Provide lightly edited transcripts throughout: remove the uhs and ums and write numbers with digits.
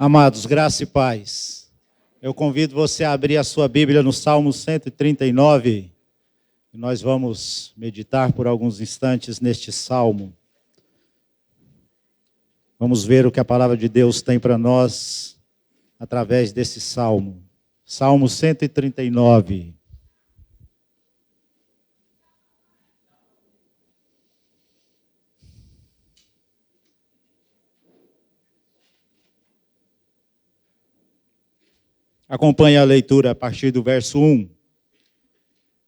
Amados, graça e paz. Eu convido você a abrir a sua Bíblia no Salmo 139. E nós vamos meditar por alguns instantes neste salmo. Vamos ver o que a palavra de Deus tem para nós através desse salmo. Salmo 139. Acompanhe a leitura a partir do verso 1.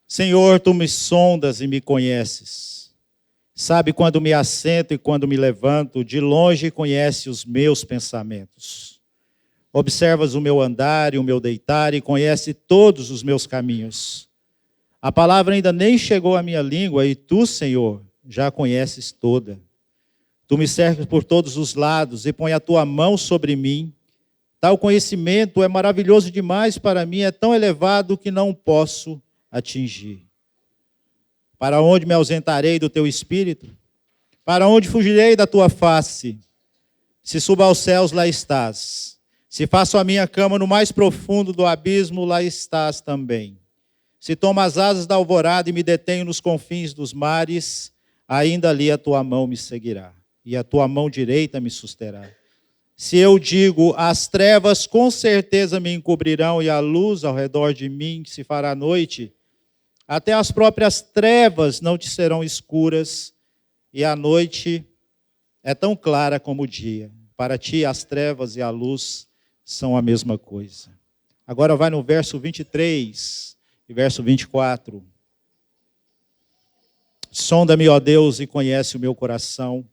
Senhor, tu me sondas e me conheces. Sabe quando me assento e quando me levanto, de longe conhece os meus pensamentos. Observas o meu andar e o meu deitar e conhece todos os meus caminhos. A palavra ainda nem chegou à minha língua e tu, Senhor, já a conheces toda. Tu me cercas por todos os lados e põe a tua mão sobre mim. Tal conhecimento é maravilhoso demais para mim, é tão elevado que não posso atingir. Para onde me ausentarei do teu espírito? Para onde fugirei da tua face? Se subo aos céus, lá estás. Se faço a minha cama no mais profundo do abismo, lá estás também. Se tomo as asas da alvorada e me detenho nos confins dos mares, ainda ali a tua mão me seguirá, e a tua mão direita me susterá. Se eu digo, as trevas com certeza me encobrirão e a luz ao redor de mim se fará noite, até as próprias trevas não te serão escuras e a noite é tão clara como o dia. Para ti as trevas e a luz são a mesma coisa. Agora vai no verso 23 e verso 24. Sonda-me, ó Deus, e conhece o meu coração.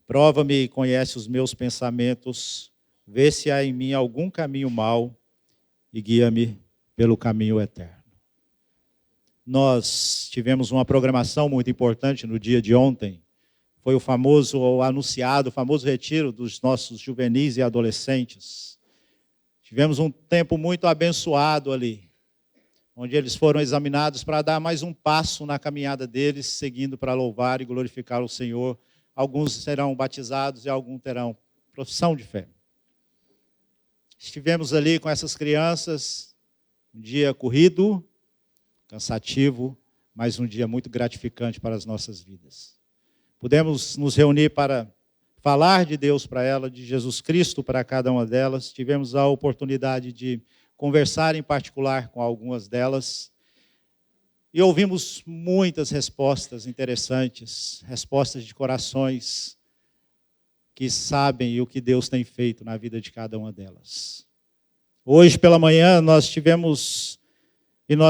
Prova-me e conhece os meus pensamentos, vê se há em mim algum caminho mau e guia-me pelo caminho eterno. Nós tivemos uma programação muito importante no dia de ontem. Foi o famoso retiro dos nossos juvenis e adolescentes. Tivemos um tempo muito abençoado ali, onde eles foram examinados para dar mais um passo na caminhada deles, seguindo para louvar e glorificar o Senhor. Alguns serão batizados e alguns terão profissão de fé. Estivemos ali com essas crianças, um dia corrido, cansativo, mas um dia muito gratificante para as nossas vidas. Pudemos nos reunir para falar de Deus para elas, de Jesus Cristo para cada uma delas. Tivemos a oportunidade de conversar em particular com algumas delas. E ouvimos muitas respostas interessantes, respostas de corações que sabem o que Deus tem feito na vida de cada uma delas. Hoje pela manhã nós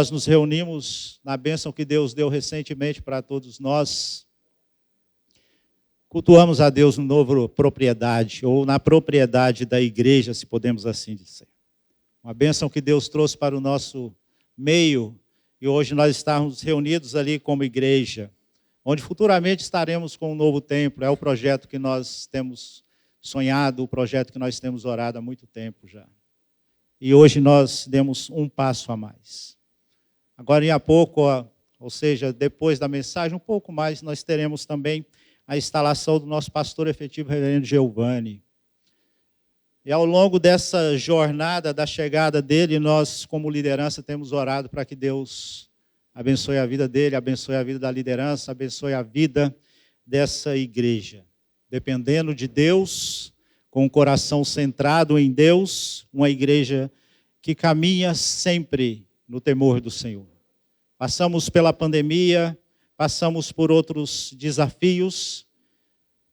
nos reunimos na bênção que Deus deu recentemente para todos nós. Cultuamos a Deus no novo propriedade, ou na propriedade da igreja, se podemos assim dizer. Uma bênção que Deus trouxe para o nosso meio. E hoje nós estamos reunidos ali como igreja, onde futuramente estaremos com um novo templo. É o projeto que nós temos sonhado, o projeto que nós temos orado há muito tempo já. E hoje nós demos um passo a mais. Agora, em a pouco, ou seja, depois da mensagem, um pouco mais, nós teremos também a instalação do nosso pastor efetivo, reverendo Giovanni. E ao longo dessa jornada, da chegada dele, nós, como liderança, temos orado para que Deus abençoe a vida dele, abençoe a vida da liderança, abençoe a vida dessa igreja. Dependendo de Deus, com o coração centrado em Deus, uma igreja que caminha sempre no temor do Senhor. Passamos pela pandemia, passamos por outros desafios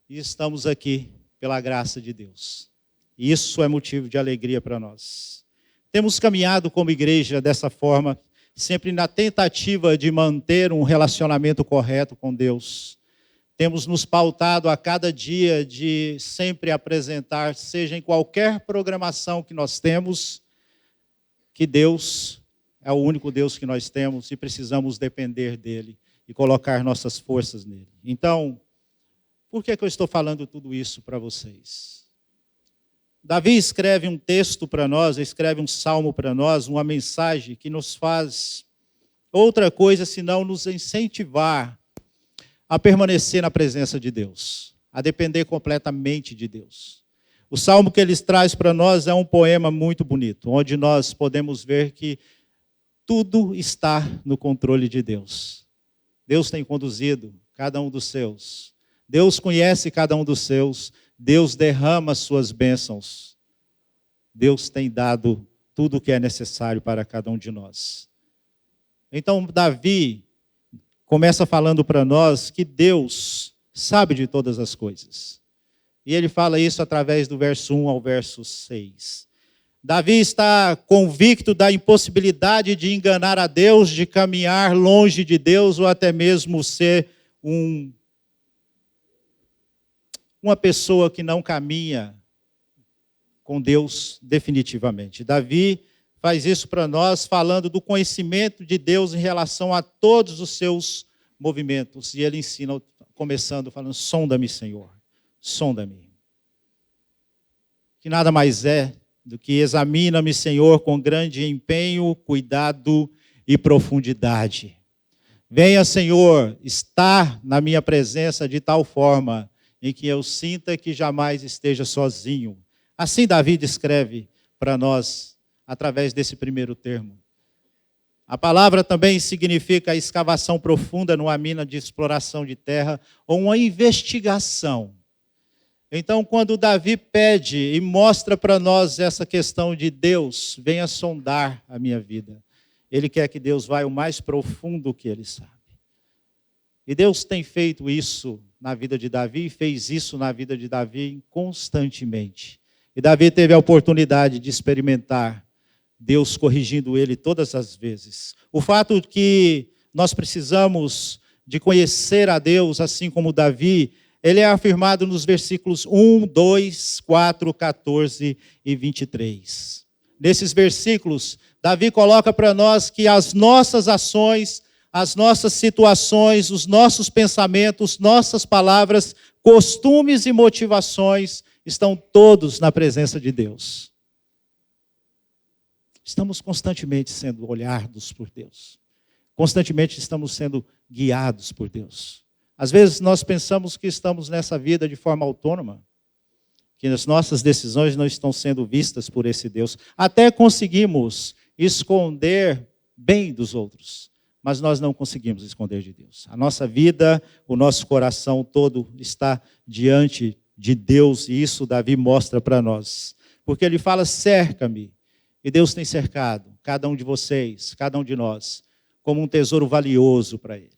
e estamos aqui pela graça de Deus. Isso é motivo de alegria para nós. Temos caminhado como igreja dessa forma, sempre na tentativa de manter um relacionamento correto com Deus. Temos nos pautado a cada dia de sempre apresentar, seja em qualquer programação que nós temos, que Deus é o único Deus que nós temos e precisamos depender dele e colocar nossas forças nele. Então, por que eu estou falando tudo isso para vocês? Davi escreve um texto para nós, escreve um salmo para nós, uma mensagem que nos faz outra coisa senão nos incentivar a permanecer na presença de Deus, a depender completamente de Deus. O salmo que ele traz para nós é um poema muito bonito, onde nós podemos ver que tudo está no controle de Deus. Deus tem conduzido cada um dos seus. Deus conhece cada um dos seus. Deus derrama as suas bênçãos. Deus tem dado tudo o que é necessário para cada um de nós. Então, Davi começa falando para nós que Deus sabe de todas as coisas. E ele fala isso através do verso 1 ao verso 6. Davi está convicto da impossibilidade de enganar a Deus, de caminhar longe de Deus, ou até mesmo ser uma pessoa que não caminha com Deus definitivamente. Davi faz isso para nós, falando do conhecimento de Deus em relação a todos os seus movimentos. E ele ensina, começando falando, sonda-me, Senhor, sonda-me. Que nada mais é do que examina-me, Senhor, com grande empenho, cuidado e profundidade. Venha, Senhor, estar na minha presença de tal forma em que eu sinta que jamais esteja sozinho. Assim Davi descreve para nós, através desse primeiro termo. A palavra também significa a escavação profunda numa mina de exploração de terra ou uma investigação. Então, quando Davi pede e mostra para nós essa questão de Deus, venha sondar a minha vida. Ele quer que Deus vá o mais profundo que ele sabe. E Deus tem feito isso na vida de Davi, fez isso na vida de Davi constantemente. E Davi teve a oportunidade de experimentar Deus corrigindo ele todas as vezes. O fato que nós precisamos de conhecer a Deus, assim como Davi, ele é afirmado nos versículos 1, 2, 4, 14 e 23. Nesses versículos, Davi coloca para nós que as nossas ações, as nossas situações, os nossos pensamentos, nossas palavras, costumes e motivações estão todos na presença de Deus. Estamos constantemente sendo olhados por Deus. Constantemente estamos sendo guiados por Deus. Às vezes nós pensamos que estamos nessa vida de forma autônoma, que as nossas decisões não estão sendo vistas por esse Deus. Até conseguimos esconder bem dos outros, mas nós não conseguimos esconder de Deus. A nossa vida, o nosso coração todo está diante de Deus, e isso Davi mostra para nós. Porque ele fala, cerca-me, e Deus tem cercado cada um de vocês, cada um de nós, como um tesouro valioso para ele.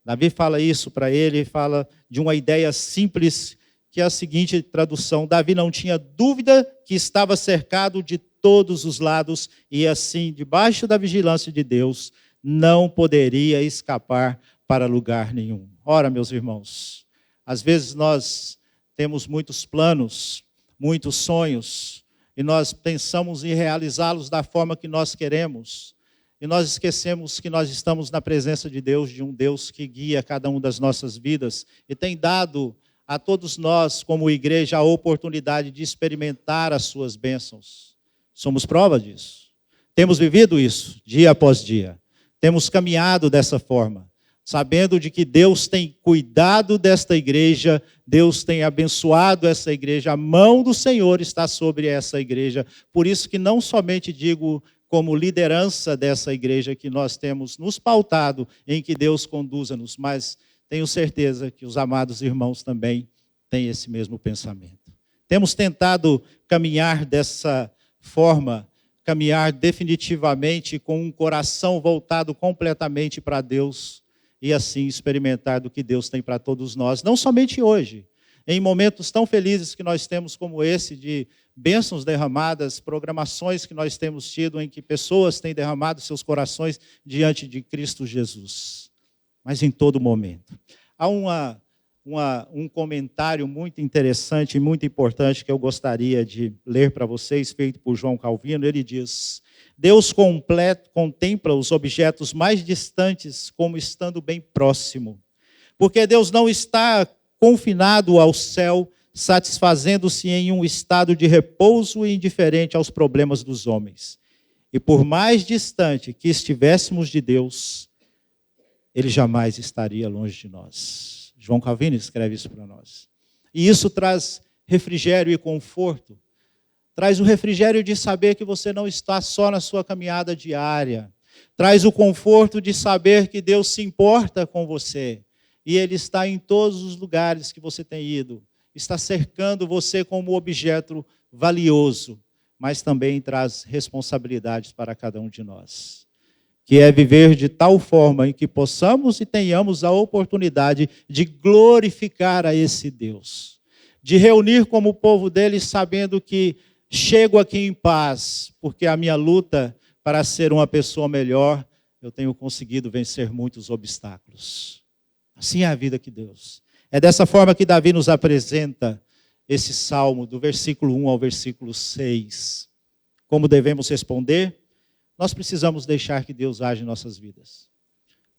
Davi fala isso para ele, fala de uma ideia simples, que é a seguinte tradução: Davi não tinha dúvida que estava cercado de todos os lados, e assim, debaixo da vigilância de Deus, não poderia escapar para lugar nenhum. Ora, meus irmãos, às vezes nós temos muitos planos, muitos sonhos, e nós pensamos em realizá-los da forma que nós queremos, e nós esquecemos que nós estamos na presença de Deus, de um Deus que guia cada uma das nossas vidas, e tem dado a todos nós, como igreja, a oportunidade de experimentar as suas bênçãos. Somos prova disso. Temos vivido isso, dia após dia. Temos caminhado dessa forma, sabendo de que Deus tem cuidado desta igreja, Deus tem abençoado essa igreja, a mão do Senhor está sobre essa igreja. Por isso que não somente digo como liderança dessa igreja que nós temos nos pautado em que Deus conduza-nos, mas tenho certeza que os amados irmãos também têm esse mesmo pensamento. Temos tentado caminhar dessa forma, caminhar definitivamente com um coração voltado completamente para Deus e assim experimentar do que Deus tem para todos nós, não somente hoje, em momentos tão felizes que nós temos como esse, de bênçãos derramadas, programações que nós temos tido em que pessoas têm derramado seus corações diante de Cristo Jesus, mas em todo momento. Há um comentário muito interessante e muito importante que eu gostaria de ler para vocês, feito por João Calvino. Ele diz: Deus contempla os objetos mais distantes como estando bem próximo, porque Deus não está confinado ao céu, satisfazendo-se em um estado de repouso e indiferente aos problemas dos homens. E por mais distante que estivéssemos de Deus, Ele jamais estaria longe de nós. João Calvino escreve isso para nós. E isso traz refrigério e conforto. Traz o refrigério de saber que você não está só na sua caminhada diária. Traz o conforto de saber que Deus se importa com você. E Ele está em todos os lugares que você tem ido. Está cercando você como objeto valioso, mas também traz responsabilidades para cada um de nós. Que é viver de tal forma em que possamos e tenhamos a oportunidade de glorificar a esse Deus. De reunir como povo dele sabendo que chego aqui em paz, porque a minha luta para ser uma pessoa melhor, eu tenho conseguido vencer muitos obstáculos. Assim é a vida que Deus. É dessa forma que Davi nos apresenta esse salmo, do versículo 1 ao versículo 6. Como devemos responder? Nós precisamos deixar que Deus age em nossas vidas.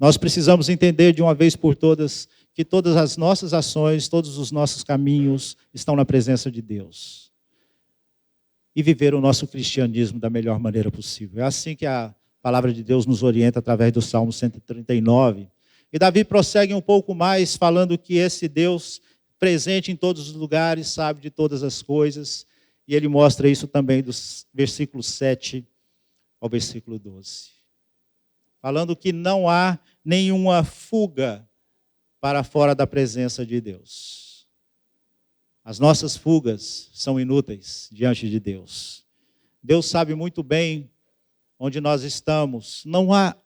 Nós precisamos entender de uma vez por todas que todas as nossas ações, todos os nossos caminhos estão na presença de Deus. E viver o nosso cristianismo da melhor maneira possível. É assim que a palavra de Deus nos orienta através do Salmo 139. E Davi prossegue um pouco mais, falando que esse Deus presente em todos os lugares, sabe de todas as coisas. E ele mostra isso também dos versículos 7 ao versículo 12. Falando que não há nenhuma fuga para fora da presença de Deus. As nossas fugas são inúteis diante de Deus. Deus sabe muito bem onde nós estamos. Não há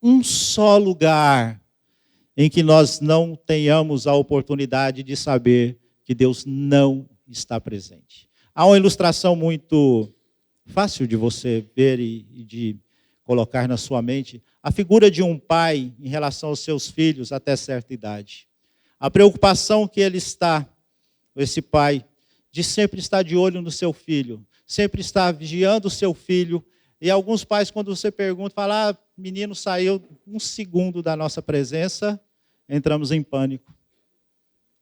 um só lugar em que nós não tenhamos a oportunidade de saber que Deus não está presente. Há uma ilustração muito fácil de você ver e de colocar na sua mente. A figura de um pai em relação aos seus filhos até certa idade. A preocupação que ele está, esse pai, de sempre estar de olho no seu filho, sempre estar vigiando o seu filho. E alguns pais, quando você pergunta, falam, menino saiu um segundo da nossa presença, entramos em pânico.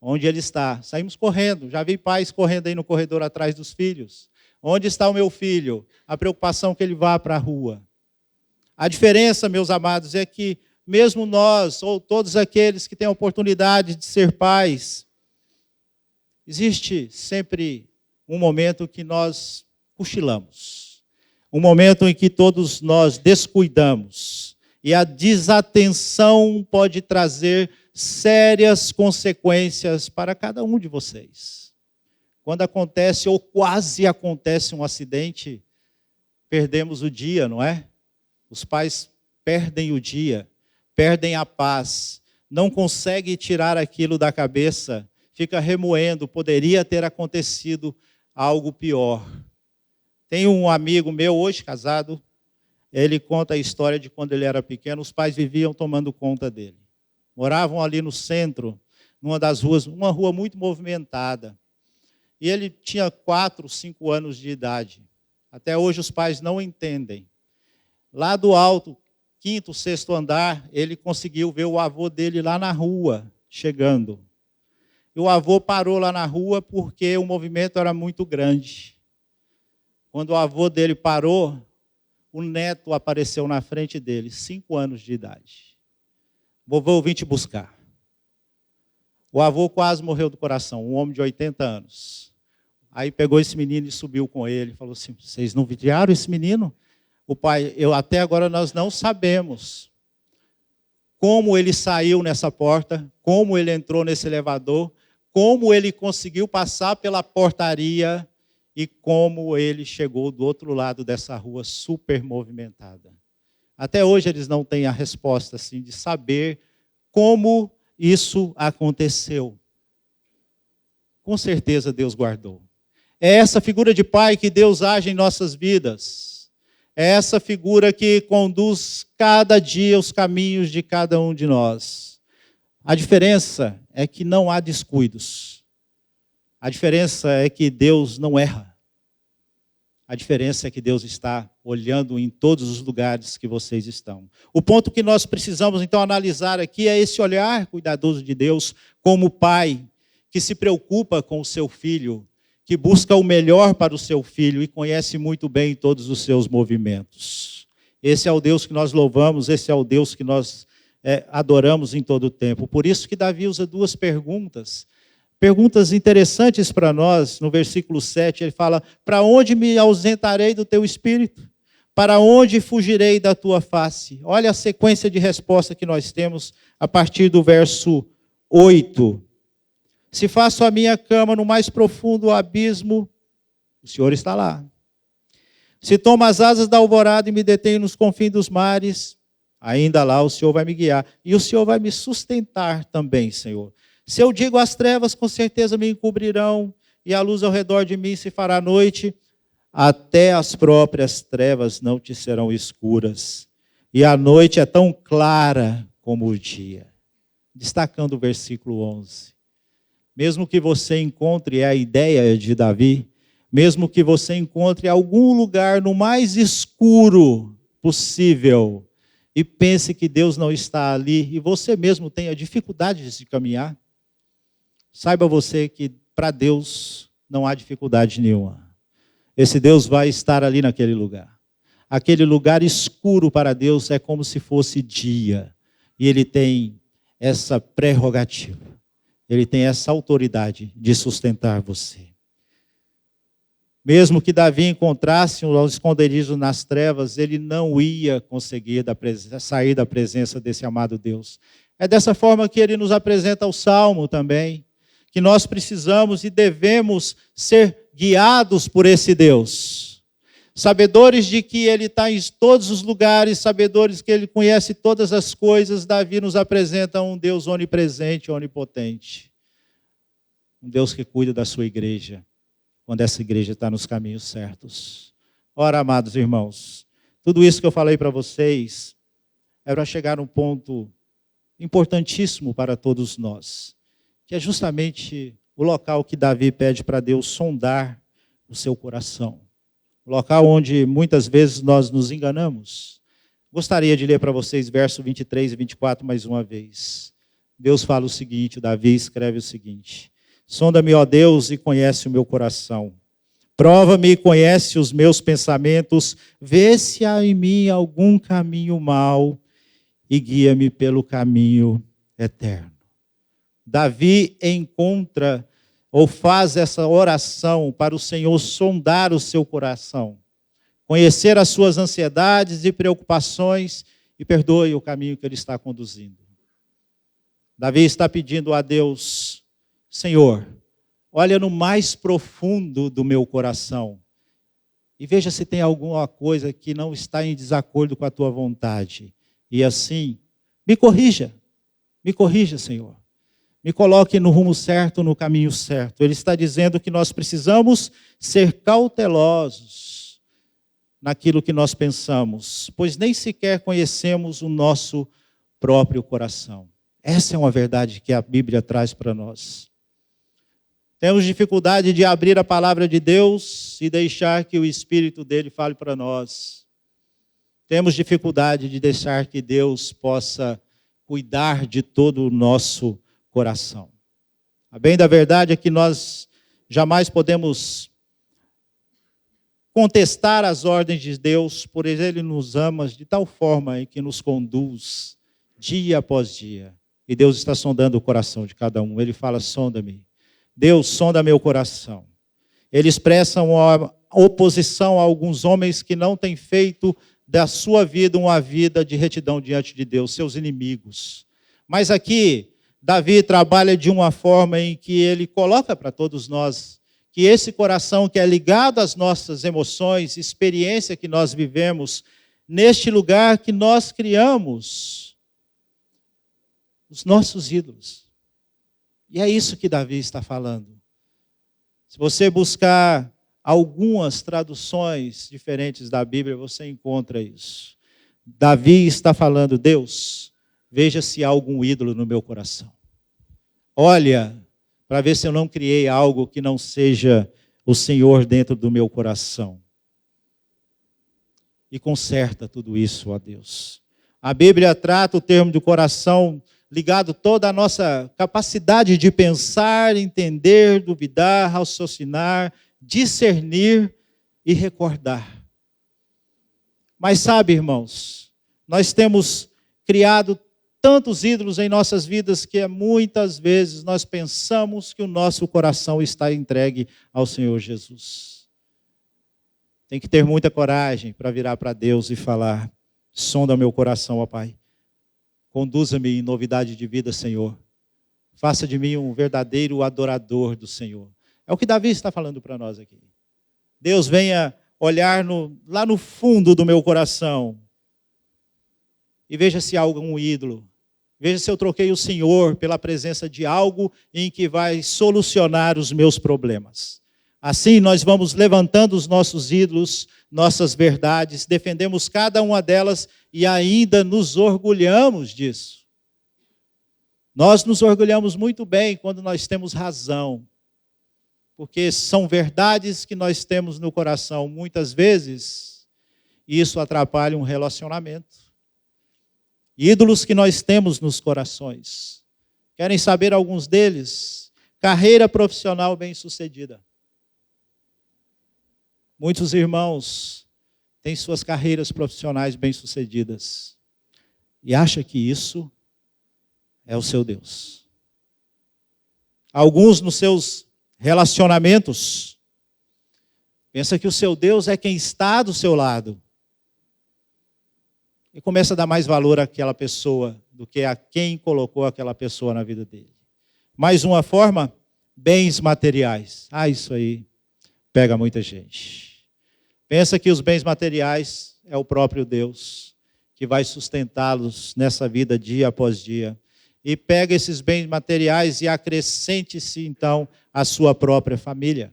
Onde ele está? Saímos correndo. Já vi pais correndo aí no corredor atrás dos filhos. Onde está o meu filho? A preocupação que ele vá para a rua. A diferença, meus amados, é que mesmo nós, ou todos aqueles que têm a oportunidade de ser pais, existe sempre um momento que nós cochilamos. Um momento em que todos nós descuidamos. E a desatenção pode trazer sérias consequências para cada um de vocês. Quando acontece ou quase acontece um acidente, perdemos o dia, não é? Os pais perdem o dia, perdem a paz, não conseguem tirar aquilo da cabeça, fica remoendo, poderia ter acontecido algo pior. Tem um amigo meu, hoje casado, ele conta a história de quando ele era pequeno, os pais viviam tomando conta dele. Moravam ali no centro, numa das ruas, uma rua muito movimentada. E ele tinha 4, 5 anos de idade. Até hoje os pais não entendem. Lá do alto, 5º, 6º andar, ele conseguiu ver o avô dele lá na rua, chegando. E o avô parou lá na rua porque o movimento era muito grande. Quando o avô dele parou, o neto apareceu na frente dele, 5 anos de idade. Vovô, eu vim te buscar. O avô quase morreu do coração, um homem de 80 anos. Aí pegou esse menino e subiu com ele. Falou assim, vocês não vigiaram esse menino? O pai, até agora nós não sabemos como ele saiu nessa porta, como ele entrou nesse elevador, como ele conseguiu passar pela portaria e como ele chegou do outro lado dessa rua super movimentada. Até hoje eles não têm a resposta assim, de saber como isso aconteceu. Com certeza Deus guardou. É essa figura de pai que Deus age em nossas vidas. É essa figura que conduz cada dia os caminhos de cada um de nós. A diferença é que não há descuidos. A diferença é que Deus não erra. A diferença é que Deus está olhando em todos os lugares que vocês estão. O ponto que nós precisamos, então, analisar aqui é esse olhar cuidadoso de Deus como pai que se preocupa com o seu filho, que busca o melhor para o seu filho e conhece muito bem todos os seus movimentos. Esse é o Deus que nós louvamos, esse é o Deus que nós adoramos em todo o tempo. Por isso que Davi usa 2 perguntas. perguntas interessantes para nós. No versículo 7, ele fala: para onde me ausentarei do teu espírito? Para onde fugirei da tua face? Olha a sequência de resposta que nós temos a partir do verso 8. Se faço a minha cama no mais profundo abismo, o Senhor está lá. Se tomo as asas da alvorada e me detenho nos confins dos mares, ainda lá o Senhor vai me guiar. E o Senhor vai me sustentar também, Senhor. Se eu digo as trevas, com certeza me encobrirão, e a luz ao redor de mim se fará noite, até as próprias trevas não te serão escuras. E a noite é tão clara como o dia. Destacando o versículo 11. Mesmo que você encontre a ideia de Davi, mesmo que você encontre algum lugar no mais escuro possível e pense que Deus não está ali e você mesmo tenha dificuldades de caminhar, saiba você que para Deus não há dificuldade nenhuma. Esse Deus vai estar ali naquele lugar. Aquele lugar escuro para Deus é como se fosse dia. E Ele tem essa prerrogativa. Ele tem essa autoridade de sustentar você. Mesmo que Davi encontrasse um esconderijo nas trevas, ele não ia conseguir sair da presença desse amado Deus. É dessa forma que ele nos apresenta o Salmo também, que nós precisamos e devemos ser guiados por esse Deus. Sabedores de que Ele está em todos os lugares, sabedores que Ele conhece todas as coisas, Davi nos apresenta um Deus onipresente, onipotente. Um Deus que cuida da sua igreja, quando essa igreja está nos caminhos certos. Ora, amados irmãos, tudo isso que eu falei para vocês é para chegar num ponto importantíssimo para todos nós, que é justamente o local que Davi pede para Deus sondar o seu coração. O local onde muitas vezes nós nos enganamos. Gostaria de ler para vocês versos 23 e 24 mais uma vez. Deus fala o seguinte, Davi escreve o seguinte: sonda-me, ó Deus, e conhece o meu coração. Prova-me e conhece os meus pensamentos. Vê se há em mim algum caminho mau e guia-me pelo caminho eterno. Davi encontra ou faz essa oração para o Senhor sondar o seu coração, conhecer as suas ansiedades e preocupações e perdoe o caminho que ele está conduzindo. Davi está pedindo a Deus: Senhor, olha no mais profundo do meu coração e veja se tem alguma coisa que não está em desacordo com a tua vontade. E assim, me corrija, Senhor. Me coloque no rumo certo, no caminho certo. Ele está dizendo que nós precisamos ser cautelosos naquilo que nós pensamos, pois nem sequer conhecemos o nosso próprio coração. Essa é uma verdade que a Bíblia traz para nós. Temos dificuldade de abrir a palavra de Deus e deixar que o Espírito dele fale para nós. Temos dificuldade de deixar que Deus possa cuidar de todo o nosso coração. A bem da verdade é que nós jamais podemos contestar as ordens de Deus, por Ele nos ama de tal forma que nos conduz dia após dia. E Deus está sondando o coração de cada um. Ele fala: sonda-me. Deus, sonda meu coração. Ele expressa uma oposição a alguns homens que não têm feito da sua vida uma vida de retidão diante de Deus, seus inimigos. Mas aqui, Davi trabalha de uma forma em que ele coloca para todos nós que esse coração que é ligado às nossas emoções, experiência que nós vivemos, neste lugar que nós criamos os nossos ídolos. E é isso que Davi está falando. Se você buscar algumas traduções diferentes da Bíblia, você encontra isso. Davi está falando: Deus, veja se há algum ídolo no meu coração. Olha, para ver se eu não criei algo que não seja o Senhor dentro do meu coração. E conserta tudo isso, ó Deus. A Bíblia trata o termo de coração ligado toda a nossa capacidade de pensar, entender, duvidar, raciocinar, discernir e recordar. Mas sabe, irmãos, nós temos criado tantos ídolos em nossas vidas que muitas vezes nós pensamos que o nosso coração está entregue ao Senhor Jesus. Tem que ter muita coragem para virar para Deus e falar: sonda o meu coração, ó Pai. Conduza-me em novidade de vida, Senhor. Faça de mim um verdadeiro adorador do Senhor. É o que Davi está falando para nós aqui. Deus, venha olhar lá no fundo do meu coração e veja se há algum ídolo. Veja se eu troquei o Senhor pela presença de algo em que vai solucionar os meus problemas. Assim nós vamos levantando os nossos ídolos, nossas verdades, defendemos cada uma delas e ainda nos orgulhamos disso. Nós nos orgulhamos muito bem quando nós temos razão, porque são verdades que nós temos no coração muitas vezes, e isso atrapalha um relacionamento. Ídolos que nós temos nos corações. Querem saber alguns deles? Carreira profissional bem-sucedida. Muitos irmãos têm suas carreiras profissionais bem-sucedidas e acham que isso é o seu Deus. Alguns nos seus relacionamentos pensam que o seu Deus é quem está do seu lado. E começa a dar mais valor àquela pessoa do que a quem colocou aquela pessoa na vida dele. Mais uma forma, bens materiais. Isso aí pega muita gente. Pensa que os bens materiais é o próprio Deus que vai sustentá-los nessa vida dia após dia. E pega esses bens materiais e acrescente-se então a sua própria família.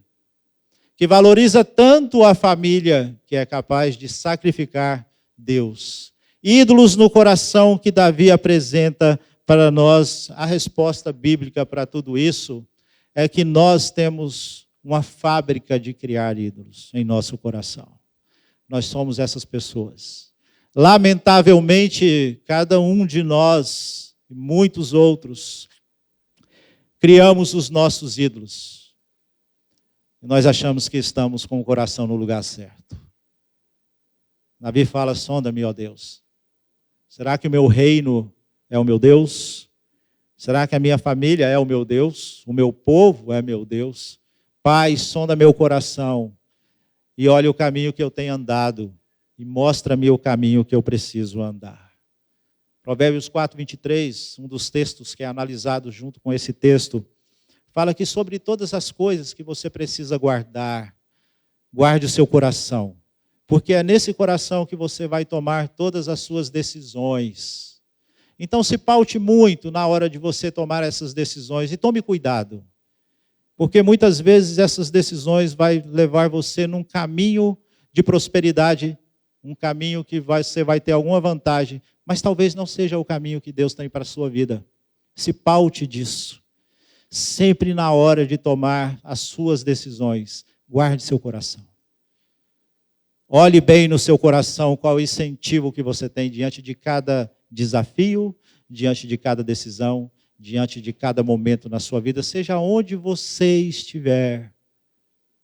Que valoriza tanto a família que é capaz de sacrificar Deus. Ídolos no coração que Davi apresenta para nós. A resposta bíblica para tudo isso é que nós temos uma fábrica de criar ídolos em nosso coração. Nós somos essas pessoas. Lamentavelmente, cada um de nós e muitos outros criamos os nossos ídolos. E nós achamos que estamos com o coração no lugar certo. Davi fala: sonda-me, ó Deus. Será que o meu reino é o meu Deus? Será que a minha família é o meu Deus? O meu povo é meu Deus? Pai, sonda meu coração e olha o caminho que eu tenho andado e mostra-me o caminho que eu preciso andar. Provérbios 4:23, um dos textos que é analisado junto com esse texto, fala que sobre todas as coisas que você precisa guardar, guarde o seu coração. Porque é nesse coração que você vai tomar todas as suas decisões. Então se paute muito na hora de você tomar essas decisões e tome cuidado. Porque muitas vezes essas decisões vão levar você num caminho de prosperidade, um caminho que você vai ter alguma vantagem, mas talvez não seja o caminho que Deus tem para a sua vida. Se paute disso. Sempre na hora de tomar as suas decisões, guarde seu coração. Olhe bem no seu coração qual o incentivo que você tem diante de cada desafio, diante de cada decisão, diante de cada momento na sua vida, seja onde você estiver,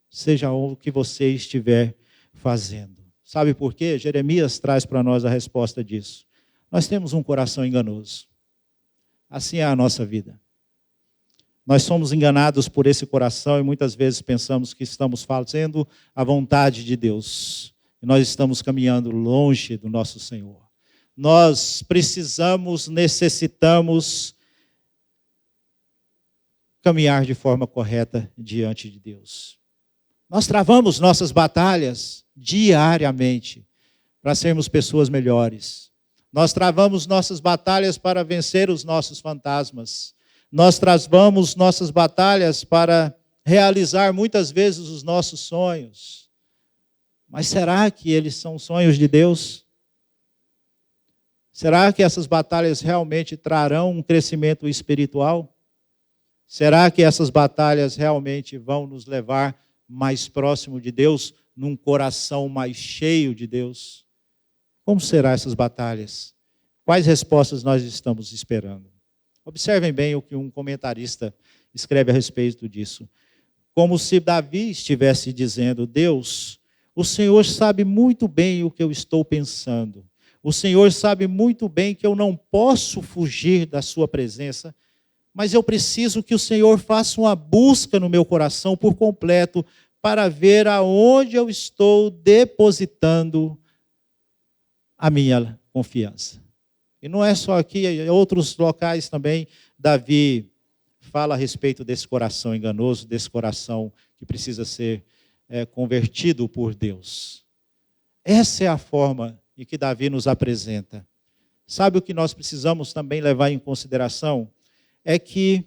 seja o que você estiver fazendo. Sabe por quê? Jeremias traz para nós a resposta disso. Nós temos um coração enganoso. Assim é a nossa vida. Nós somos enganados por esse coração e muitas vezes pensamos que estamos fazendo a vontade de Deus. E nós estamos caminhando longe do nosso Senhor. Nós necessitamos caminhar de forma correta diante de Deus. Nós travamos nossas batalhas diariamente para sermos pessoas melhores. Nós travamos nossas batalhas para vencer os nossos fantasmas. Nós travamos nossas batalhas para realizar muitas vezes os nossos sonhos. Mas será que eles são sonhos de Deus? Será que essas batalhas realmente trarão um crescimento espiritual? Será que essas batalhas realmente vão nos levar mais próximo de Deus, num coração mais cheio de Deus? Como serão essas batalhas? Quais respostas nós estamos esperando? Observem bem o que um comentarista escreve a respeito disso. Como se Davi estivesse dizendo: Deus, o Senhor sabe muito bem o que eu estou pensando. O Senhor sabe muito bem que eu não posso fugir da sua presença, mas eu preciso que o Senhor faça uma busca no meu coração por completo para ver aonde eu estou depositando a minha confiança. E não é só aqui, em outros locais também, Davi fala a respeito desse coração enganoso, desse coração que precisa ser convertido por Deus. Essa é a forma em que Davi nos apresenta. Sabe o que nós precisamos também levar em consideração? É que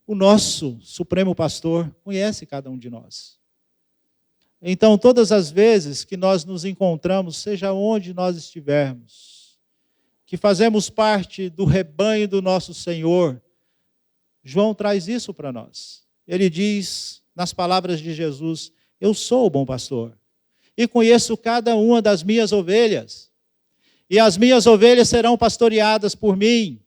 o nosso Supremo Pastor conhece cada um de nós. Então, todas as vezes que nós nos encontramos, seja onde nós estivermos, que fazemos parte do rebanho do nosso Senhor, João traz isso para nós. Ele diz, nas palavras de Jesus, eu sou o bom pastor, e conheço cada uma das minhas ovelhas, e as minhas ovelhas serão pastoreadas por mim,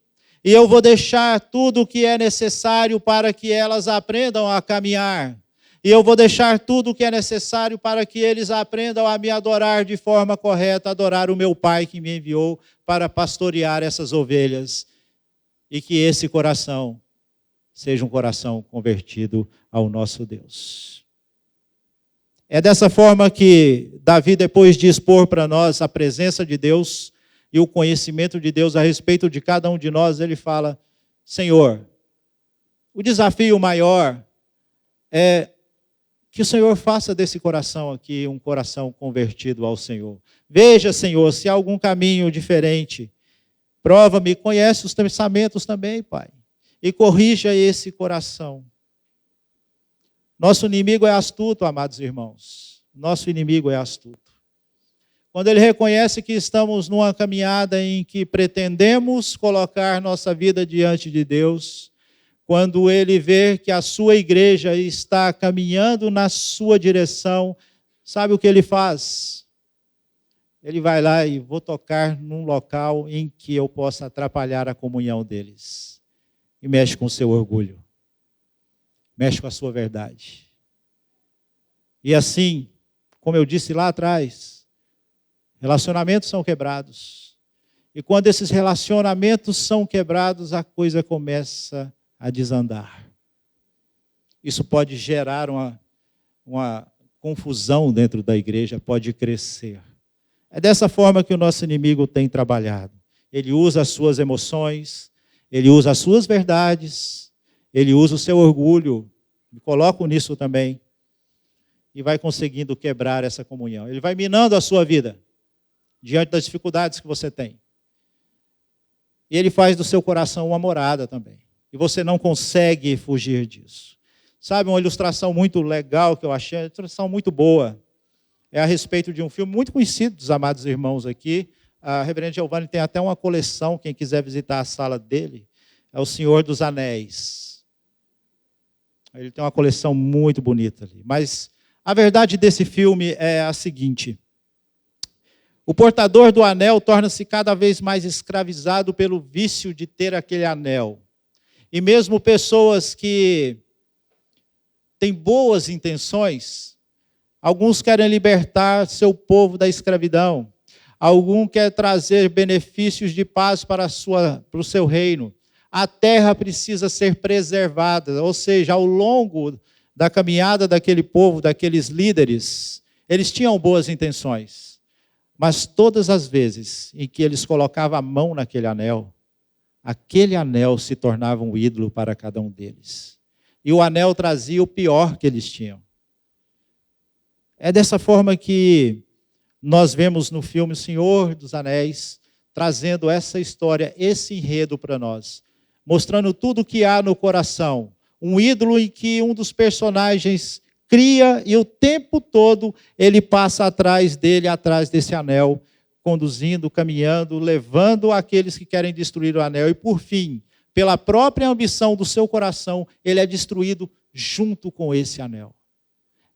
e eu vou deixar tudo o que é necessário para que elas aprendam a caminhar. E eu vou deixar tudo o que é necessário para que eles aprendam a me adorar de forma correta, adorar o meu Pai que me enviou para pastorear essas ovelhas. E que esse coração seja um coração convertido ao nosso Deus. É dessa forma que Davi, depois de expor para nós a presença de Deus e o conhecimento de Deus a respeito de cada um de nós, ele fala, Senhor, o desafio maior é que o Senhor faça desse coração aqui um coração convertido ao Senhor. Veja, Senhor, se há algum caminho diferente. Prova-me, conhece os pensamentos também, Pai. E corrija esse coração. Nosso inimigo é astuto, amados irmãos. Nosso inimigo é astuto. Quando ele reconhece que estamos numa caminhada em que pretendemos colocar nossa vida diante de Deus, quando ele vê que a sua igreja está caminhando na sua direção, sabe o que ele faz? Ele vai lá e vou tocar num local em que eu possa atrapalhar a comunhão deles. E mexe com o seu orgulho. Mexe com a sua verdade. E assim, como eu disse lá atrás, relacionamentos são quebrados. E quando esses relacionamentos são quebrados, a coisa começa a desandar. Isso pode gerar uma confusão dentro da igreja, pode crescer. É dessa forma que o nosso inimigo tem trabalhado. Ele usa as suas emoções, ele usa as suas verdades, ele usa o seu orgulho, me coloco nisso também, e vai conseguindo quebrar essa comunhão. Ele vai minando a sua vida, diante das dificuldades que você tem. E ele faz do seu coração uma morada também. E você não consegue fugir disso. Sabe, uma ilustração muito legal que eu achei, uma ilustração muito boa, é a respeito de um filme muito conhecido dos amados irmãos aqui. A reverenda Giovanni tem até uma coleção, quem quiser visitar a sala dele, é O Senhor dos Anéis. Ele tem uma coleção muito bonita ali. Mas a verdade desse filme é a seguinte: o portador do anel torna-se cada vez mais escravizado pelo vício de ter aquele anel. E mesmo pessoas que têm boas intenções, alguns querem libertar seu povo da escravidão, algum quer trazer benefícios de paz para o seu reino. A terra precisa ser preservada, ou seja, ao longo da caminhada daquele povo, daqueles líderes, eles tinham boas intenções. Mas todas as vezes em que eles colocavam a mão naquele anel, aquele anel se tornava um ídolo para cada um deles. E o anel trazia o pior que eles tinham. É dessa forma que nós vemos no filme O Senhor dos Anéis, trazendo essa história, esse enredo para nós, mostrando tudo o que há no coração. Um ídolo em que um dos personagens cria e o tempo todo ele passa atrás dele, atrás desse anel, conduzindo, caminhando, levando aqueles que querem destruir o anel. E por fim, pela própria ambição do seu coração, ele é destruído junto com esse anel.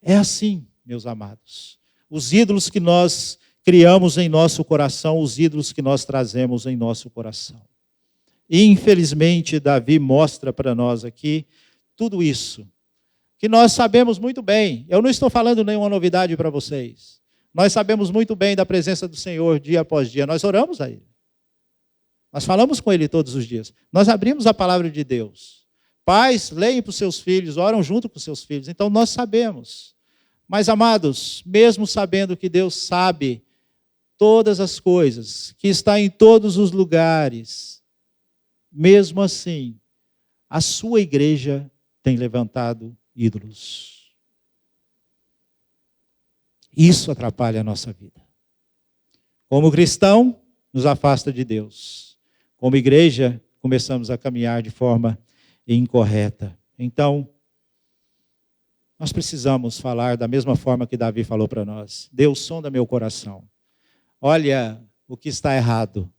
É assim, meus amados. Os ídolos que nós criamos em nosso coração, os ídolos que nós trazemos em nosso coração. E infelizmente, Davi mostra para nós aqui tudo isso, que nós sabemos muito bem. Eu não estou falando nenhuma novidade para vocês. Nós sabemos muito bem da presença do Senhor dia após dia. Nós oramos a Ele. Nós falamos com Ele todos os dias. Nós abrimos a palavra de Deus. Pais, leem para os seus filhos, oram junto com os seus filhos. Então nós sabemos. Mas, amados, mesmo sabendo que Deus sabe todas as coisas, que está em todos os lugares, mesmo assim, a sua igreja tem levantado ídolos. Isso atrapalha a nossa vida. Como cristão, nos afasta de Deus. Como igreja, começamos a caminhar de forma incorreta. Então, nós precisamos falar da mesma forma que Davi falou para nós. Deus, sonda meu coração. Olha o que está errado.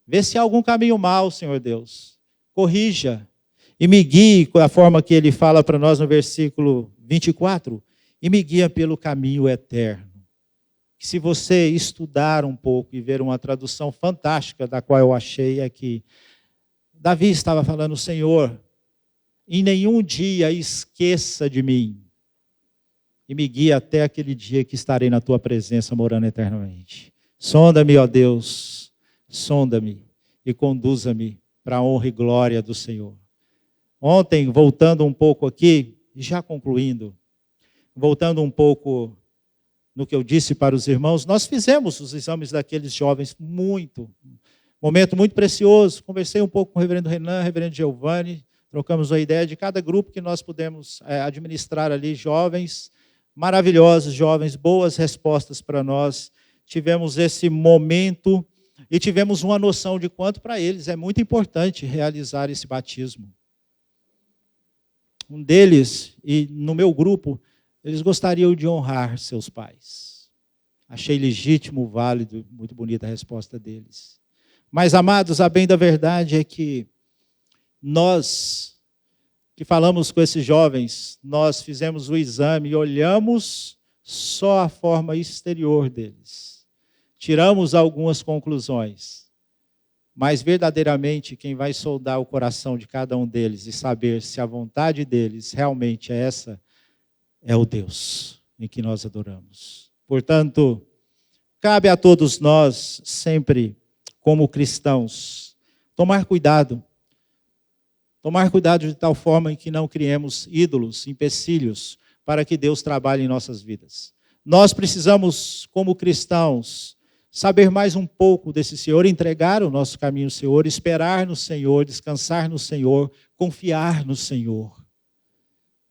Vê se há algum caminho mau, Senhor Deus. Corrija. E me guie com a forma que ele fala para nós no versículo 24. E me guia pelo caminho eterno. Se você estudar um pouco e ver uma tradução fantástica, da qual eu achei aqui, Davi estava falando, Senhor, em nenhum dia esqueça de mim, e me guia até aquele dia que estarei na tua presença, morando eternamente. Sonda-me, ó Deus, sonda-me e conduza-me para a honra e glória do Senhor. Ontem, voltando um pouco aqui, e já concluindo, voltando um pouco no que eu disse para os irmãos, nós fizemos os exames daqueles jovens momento muito precioso. Conversei um pouco com o reverendo Renan, reverendo Giovanni, trocamos a ideia de cada grupo que nós pudemos administrar ali, jovens maravilhosos, jovens, boas respostas para nós. Tivemos esse momento e tivemos uma noção de quanto para eles é muito importante realizar esse batismo. Um deles, e no meu grupo, eles gostariam de honrar seus pais. Achei legítimo, válido, muito bonita a resposta deles. Mas, amados, a bem da verdade é que nós, que falamos com esses jovens, nós fizemos o exame e olhamos só a forma exterior deles. Tiramos algumas conclusões. Mas, verdadeiramente, quem vai soldar o coração de cada um deles e saber se a vontade deles realmente é essa, é o Deus em que nós adoramos. Portanto, cabe a todos nós, sempre como cristãos, tomar cuidado de tal forma em que não criemos ídolos, empecilhos, para que Deus trabalhe em nossas vidas. Nós precisamos, como cristãos, saber mais um pouco desse Senhor, entregar o nosso caminho ao Senhor, esperar no Senhor, descansar no Senhor, confiar no Senhor.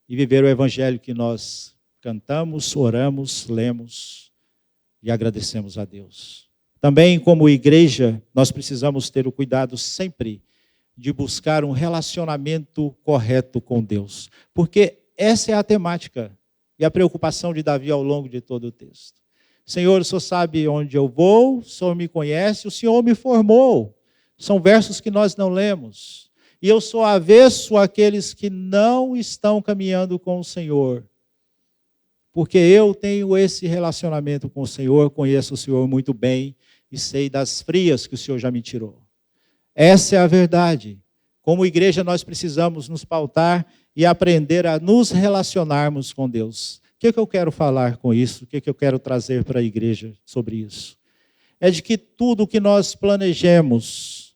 E viver o evangelho que nós cantamos, oramos, lemos e agradecemos a Deus. Também, como igreja, nós precisamos ter o cuidado sempre de buscar um relacionamento correto com Deus. Porque essa é a temática e a preocupação de Davi ao longo de todo o texto. Senhor, o Senhor sabe onde eu vou, o Senhor me conhece, o Senhor me formou. São versos que nós não lemos. E eu sou avesso àqueles que não estão caminhando com o Senhor. Porque eu tenho esse relacionamento com o Senhor, conheço o Senhor muito bem e sei das frias que o Senhor já me tirou. Essa é a verdade. Como igreja, nós precisamos nos pautar e aprender a nos relacionarmos com Deus. O que eu quero falar com isso? O que eu quero trazer para a igreja sobre isso? É de que tudo que nós planejemos,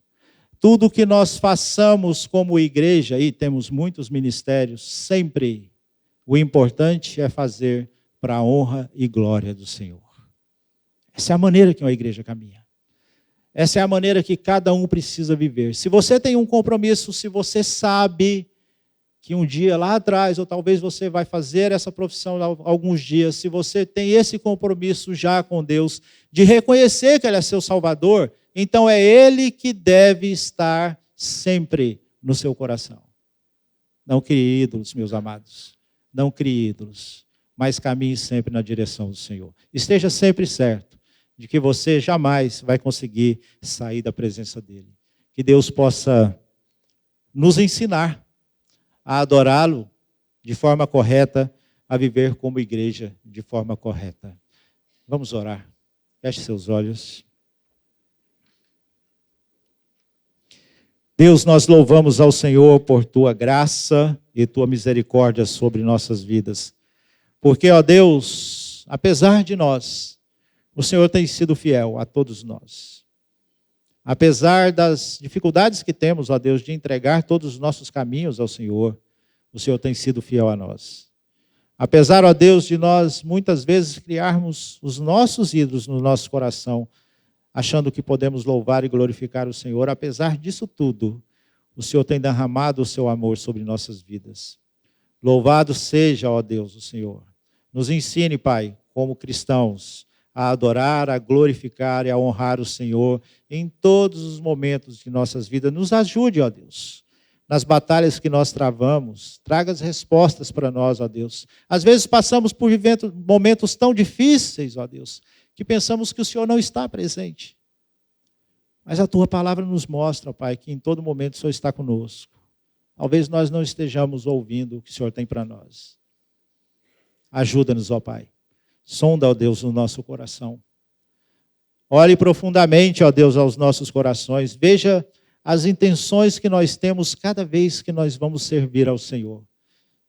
tudo que nós façamos como igreja, e temos muitos ministérios, sempre o importante é fazer para a honra e glória do Senhor. Essa é a maneira que uma igreja caminha. Essa é a maneira que cada um precisa viver. Se você tem um compromisso, se você sabe que um dia lá atrás, ou talvez você vai fazer essa profissão alguns dias, se você tem esse compromisso já com Deus, de reconhecer que Ele é seu Salvador, então é Ele que deve estar sempre no seu coração. Não crie ídolos, meus amados. Não crie ídolos, mas caminhe sempre na direção do Senhor. Esteja sempre certo de que você jamais vai conseguir sair da presença dEle. Que Deus possa nos ensinar a adorá-lo de forma correta, a viver como igreja de forma correta. Vamos orar. Feche seus olhos. Deus, nós louvamos ao Senhor por Tua graça e Tua misericórdia sobre nossas vidas. Porque, ó Deus, apesar de nós o Senhor tem sido fiel a todos nós. Apesar das dificuldades que temos, ó Deus, de entregar todos os nossos caminhos ao Senhor, o Senhor tem sido fiel a nós. Apesar, ó Deus, de nós muitas vezes criarmos os nossos ídolos no nosso coração, achando que podemos louvar e glorificar o Senhor, apesar disso tudo, o Senhor tem derramado o seu amor sobre nossas vidas. Louvado seja, ó Deus, o Senhor. Nos ensine, Pai, como cristãos, a adorar, a glorificar e a honrar o Senhor em todos os momentos de nossas vidas. Nos ajude, ó Deus, nas batalhas que nós travamos. Traga as respostas para nós, ó Deus. Às vezes passamos por momentos tão difíceis, ó Deus, que pensamos que o Senhor não está presente. Mas a Tua palavra nos mostra, Pai, que em todo momento o Senhor está conosco. Talvez nós não estejamos ouvindo o que o Senhor tem para nós. Ajuda-nos, ó Pai. Sonda, ó Deus, o nosso coração. Olhe profundamente, ó Deus, aos nossos corações. Veja as intenções que nós temos cada vez que nós vamos servir ao Senhor.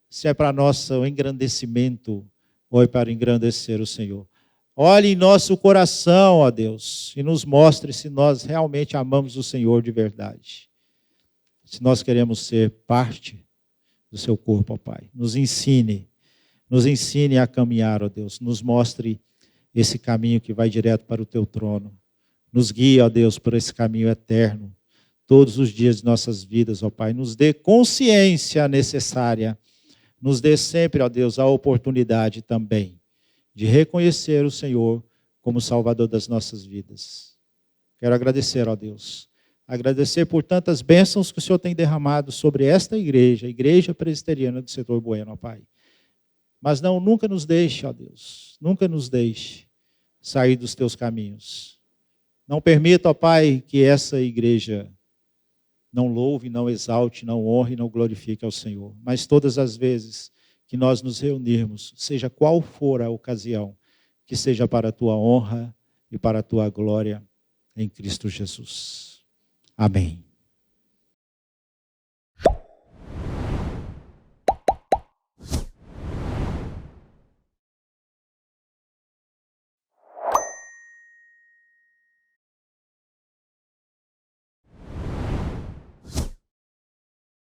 Se é para nosso engrandecimento ou é para engrandecer o Senhor. Olhe em nosso coração, ó Deus, e nos mostre se nós realmente amamos o Senhor de verdade. Se nós queremos ser parte do seu corpo, ó Pai. Nos ensine a caminhar, ó Deus. Nos mostre esse caminho que vai direto para o teu trono. Nos guie, ó Deus, por esse caminho eterno. Todos os dias de nossas vidas, ó Pai. Nos dê consciência necessária. Nos dê sempre, ó Deus, a oportunidade também de reconhecer o Senhor como Salvador das nossas vidas. Quero agradecer, ó Deus. Agradecer por tantas bênçãos que o Senhor tem derramado sobre esta igreja, a Igreja Presbiteriana do Setor Bueno, ó Pai. Mas nunca nos deixe, ó Deus, nunca nos deixe sair dos teus caminhos. Não permita, ó Pai, que essa igreja não louve, não exalte, não honre, não glorifique ao Senhor. Mas todas as vezes que nós nos reunirmos, seja qual for a ocasião, que seja para a tua honra e para a tua glória em Cristo Jesus. Amém.